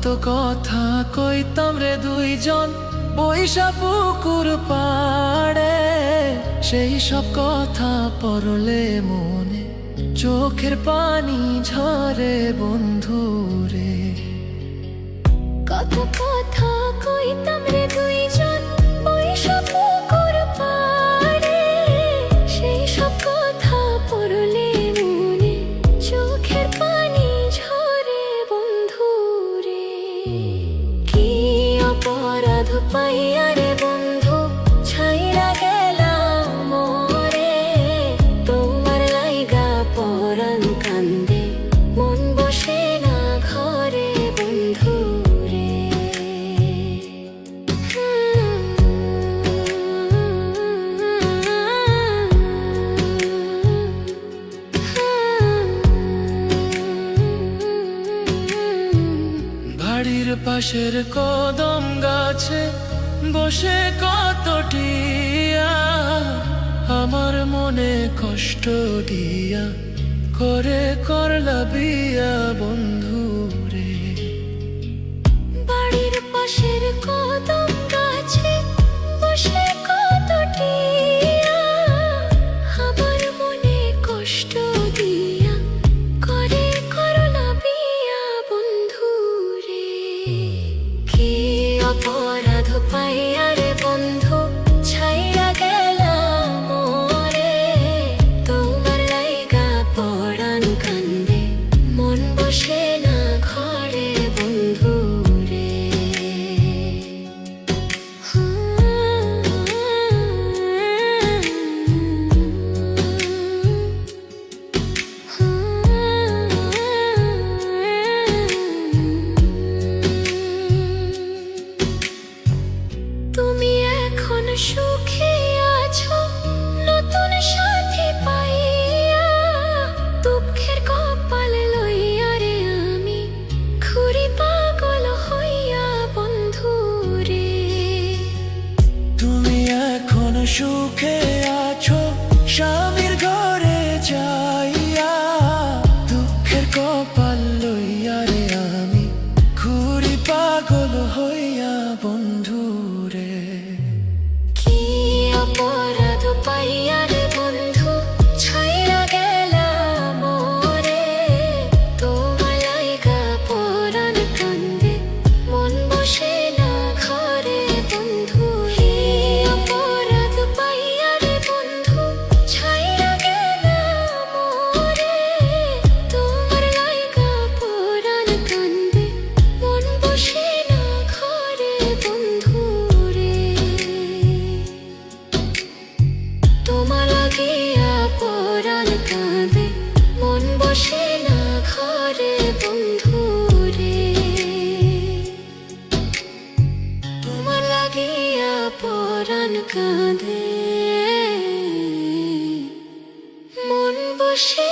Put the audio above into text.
কত কথা কইতাম রে দুইজন বৈশা পুকুর পাড়ে, সেই সব কথা পড়লে মনে চোখের পানি ঝরে বন্ধু রে। কত কথা কইতাম রে দুইজন বৈশা পুকুর পাড়ে, সেই সব কথা পড়লে মনে চোখের পানি ঝরে বন্ধু রে। কি অপরাধ পাইয়া রে বন্ধু ছাইরা গেলাম মোরে, তোমার লাইগা পরাণ কান্দে মন বসে না ঘরে বন্ধু রে। বাড়ির পাশের কদম গাছে বসে কত টিয়া, আমার মনে কষ্ট দিয়া করে করলা বিয়া বন্ধু রে। বাড়ির পাশের কদম গাছে বসে কত টিয়া, আমার মনে কষ্ট দিয়া করে করলা বিয়া বন্ধু রে। কি অপরাধ পাইয়া রে বন্ধু ছাইরা গেলাম মোরে, তোমার লাইগা পরাণ কান্দে মন বসে না ঘরে বন্ধু রে। তুমি এখন সুখে আছো নতুন সাথী পাইয়া, দুঃখের কপাল লইয়া রে আমি ঘুরি পাগল হইয়া বন্ধু রে। তুমি এখন সুখে আছো স্বামীর ঘরে যাইয়া, দুঃখের কপাল লইয়া রে আমি ঘুরি পাগল হইয়া বন্ধু রে। কি অপরাধ পাইয়া রে বন্ধু ছাইরা গেলাম মোরে, তোমার লাইগা পরাণ কান্দে মন বসে না ঘরে বন্ধু। কি অপরাধ পাইয়া রে বন্ধু ছাইরা গেলাম মোরে, তোমার লাইগা পরাণ কান্দে মন বসে না ঘরে বন্ধু রে। তোমার লাগিয়া পরাণ কাঁদে মন বসে না ঘরে বন্ধু রে। তোমার লাগিয়া পরাণ কাঁদে মন বসে